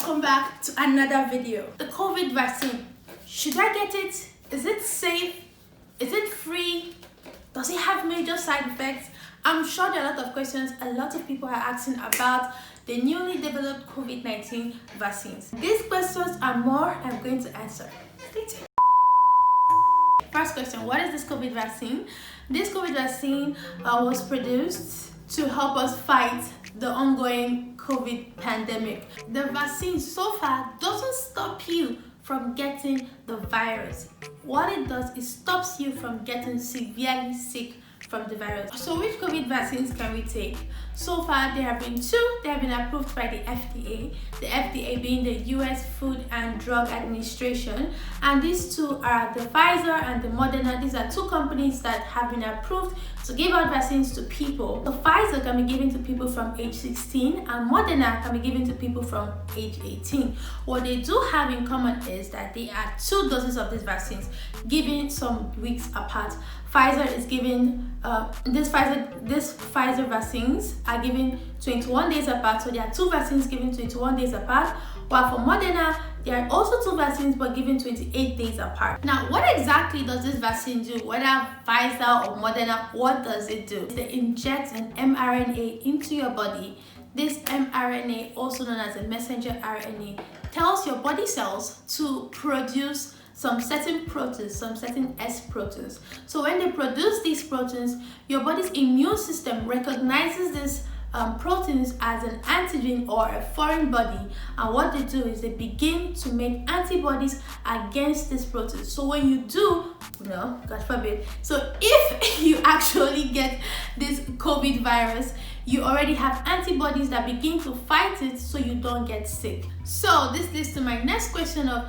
welcome back to another video. The COVID vaccine. Should I get it? Is it safe? Is it free? Does it have major side effects? I'm sure there are a lot of questions a lot of people are asking about the newly developed COVID-19 vaccines. These questions and more I'm going to answer. Stay tuned. First question, what is this COVID vaccine? This COVID vaccine was produced to help us fight the ongoing COVID pandemic. The vaccine so far doesn't stop you from getting the virus. What it does is stops you from getting severely sick from the virus. So which COVID vaccines can we take? So far there have been two. They have been approved by the FDA. The FDA being the US Food and Drug Administration, and these two are the Pfizer and the Moderna. These are two companies that have been approved to give out vaccines to people. The Pfizer can be given to people from age 16 and Moderna can be given to people from age 18. What they do have in common is that they are 2 doses of these vaccines given some weeks apart. Pfizer is giving this Pfizer vaccines are given 21 days apart, so there are 2 vaccines given 21 days apart, while for Moderna there are also 2 vaccines but given 28 days apart. Now, what exactly does this vaccine do? Whether Pfizer or Moderna, what does it do? They inject an mRNA into your body. This mRNA, also known as a messenger RNA, tells your body cells to produce some certain proteins, some certain S proteins. So when they produce these proteins, your body's immune system recognizes these proteins as an antigen or a foreign body, and what they do is they begin to make antibodies against these proteins. So when you do, God forbid, so if you actually get this COVID virus, you already have antibodies that begin to fight it so you don't get sick. So this leads to my next question of,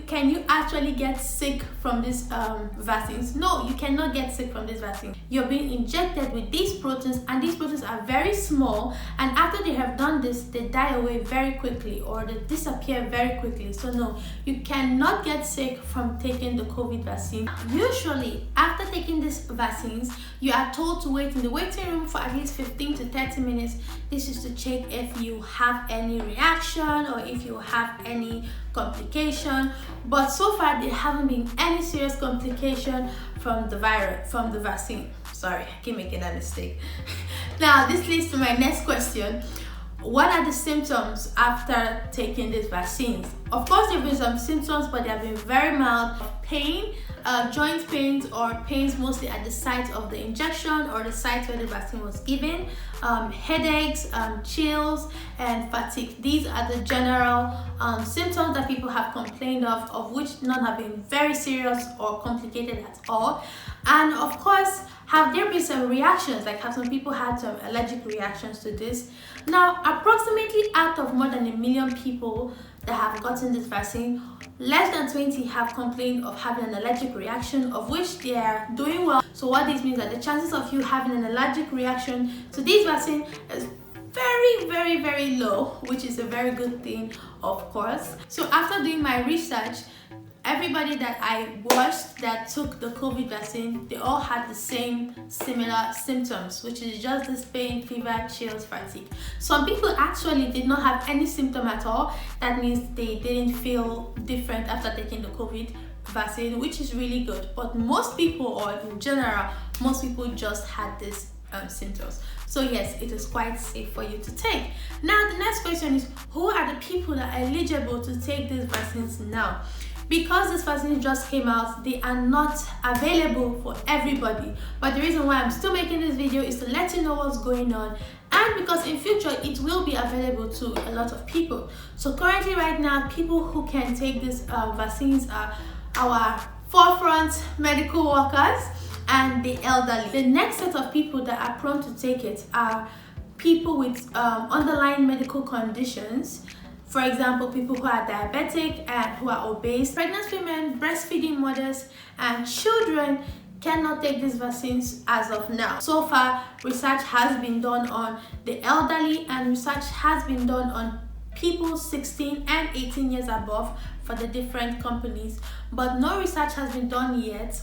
can you actually get sick from these vaccines? No, you cannot get sick from this vaccine. You're being injected with these proteins, and these proteins are very small, and after they have done this, they die away very quickly or they disappear very quickly. So no, you cannot get sick from taking the COVID vaccine. Usually, after taking these vaccines, you are told to wait in the waiting room for at least 15 to 30 minutes. This is to check if you have any reaction or if you have any complication, but so far there haven't been any serious complication from the vaccine. Sorry, I keep making that mistake. Now this leads to my next question. What are the symptoms after taking these vaccines? Of course, there have been some symptoms, but they have been very mild. Pain, joint pains or pains mostly at the site of the injection or the site where the vaccine was given, headaches, chills, and fatigue. These are the general symptoms that people have complained of which none have been very serious or complicated at all. And of course, have there been some reactions, like have some people had some allergic reactions to this? Now, approximately out of more than 1 million people that have gotten this vaccine, less than 20 have complained of having an allergic reaction, of which they are doing well. So what this means is that the chances of you having an allergic reaction to this vaccine is very, very low, which is a very good thing, of course. So after doing my research, everybody that I watched that took the COVID vaccine, they all had the same similar symptoms, which is just this pain, fever, chills, fatigue. Some people actually did not have any symptom at all. That means they didn't feel different after taking the COVID vaccine, which is really good. But most people, or in general, most people just had these symptoms. So yes, it is quite safe for you to take. Now the next question is, who are the people that are eligible to take these vaccines now? Because this vaccine just came out, they are not available for everybody. But the reason why I'm still making this video is to let you know what's going on, and because in future it will be available to a lot of people. So currently right now, people who can take these vaccines are our forefront medical workers and the elderly. The next set of people that are prone to take it are people with underlying medical conditions. For example, people who are diabetic and who are obese, pregnant women, breastfeeding mothers, and children cannot take these vaccines as of now. So far, research has been done on the elderly, and research has been done on people 16 and 18 years above for the different companies, but no research has been done yet,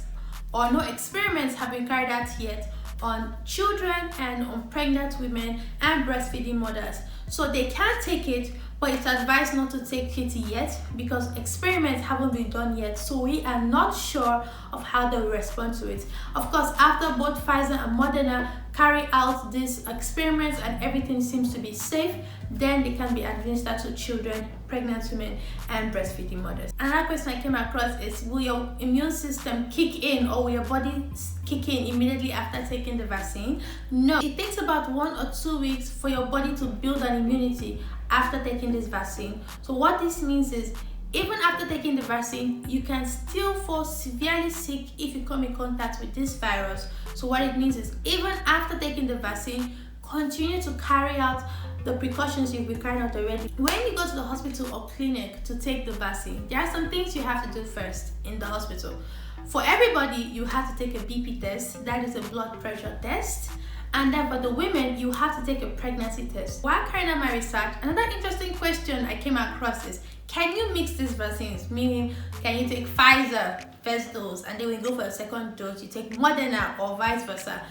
or no experiments have been carried out yet on children and on pregnant women and breastfeeding mothers. So they can take it, but it's advised not to take PT yet because experiments haven't been done yet, so we are not sure of how they will respond to it. Of course, after both Pfizer and Moderna carry out these experiments and everything seems to be safe, then they can be administered to children, pregnant women, and breastfeeding mothers. Another question I came across is, will your immune system kick in, or will your body kick in immediately after taking the vaccine? No, it takes about 1 or 2 weeks for your body to build an immunity after taking this vaccine. So what this means is, even after taking the vaccine, you can still fall severely sick if you come in contact with this virus. So what it means is, even after taking the vaccine, continue to carry out the precautions you've been carrying out already. When you go to the hospital or clinic to take the vaccine, there are some things you have to do first in the hospital. For everybody, you have to take a BP test, that is a blood pressure test. And then for the women, you have to take a pregnancy test. While carrying out my research, another interesting question I came across is, can you mix these vaccines? Meaning, can you take Pfizer first dose and then when you go for a second dose, you take Moderna, or vice versa?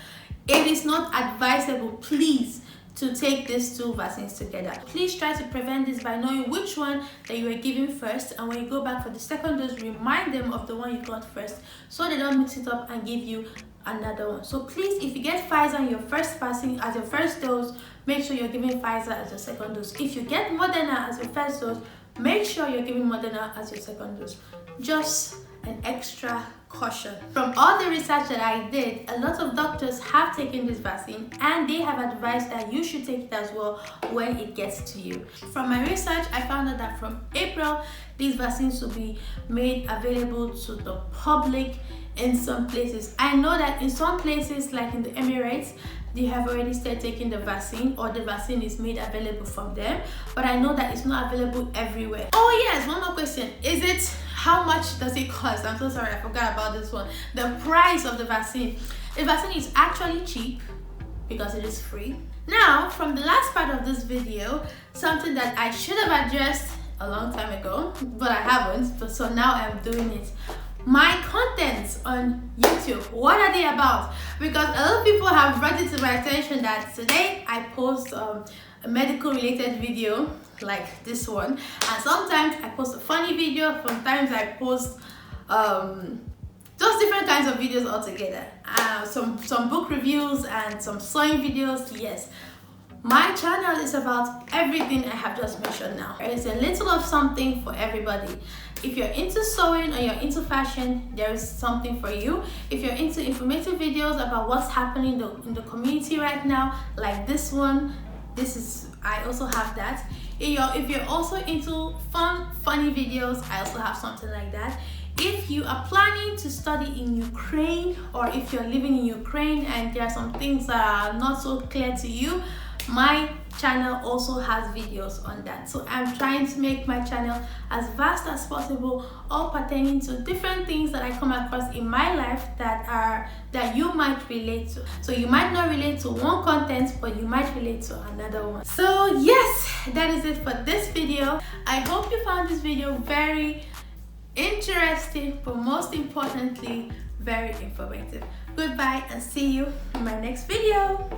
It is not advisable, please, to take these two vaccines together. Please try to prevent this by knowing which one that you were given first, and when you go back for the second dose, remind them of the one you got first so they don't mix it up and give you another one. So please, if you get Pfizer in your first vaccine as your first dose, make sure you're giving Pfizer as your second dose. If you get Moderna as your first dose, make sure you're giving Moderna as your second dose. Just an extra caution. From all the research that I did, a lot of doctors have taken this vaccine and they have advised that you should take it as well when it gets to you. From my research, I found out that from April, these vaccines will be made available to the public in some places. I know that in some places, like in the Emirates, they have already started taking the vaccine, or the vaccine is made available from them, but I know that it's not available everywhere. Oh yes, one more question. Is it, how much does it cost? I'm so sorry, I forgot about this one. The price of the vaccine. The vaccine is actually cheap because it is free. Now, from the last part of this video, something that I should have addressed a long time ago, but I haven't, but so now I'm doing it. My contents on YouTube, what are they about? Because a lot of people have brought it to my attention that today I post a medical related video like this one, and sometimes I post a funny video, sometimes I post just different kinds of videos altogether. Some book reviews and some sewing videos. Yes, my channel is about everything I have just mentioned now. There is a little of something for everybody. If you're into sewing or you're into fashion, there is something for you. If you're into informative videos about what's happening in the community right now, like this one, I also have that. If you're also into funny videos, I also have something like that. If you are planning to study in Ukraine, or if you're living in Ukraine and there are some things that are not so clear to you, my channel also has videos on that. So I'm trying to make my channel as vast as possible, all pertaining to different things that I come across in my life that you might relate to. So you might not relate to one content, but you might relate to another one. So yes, that is it for this video. I hope you found this video very interesting, but most importantly, very informative. Goodbye and see you in my next video.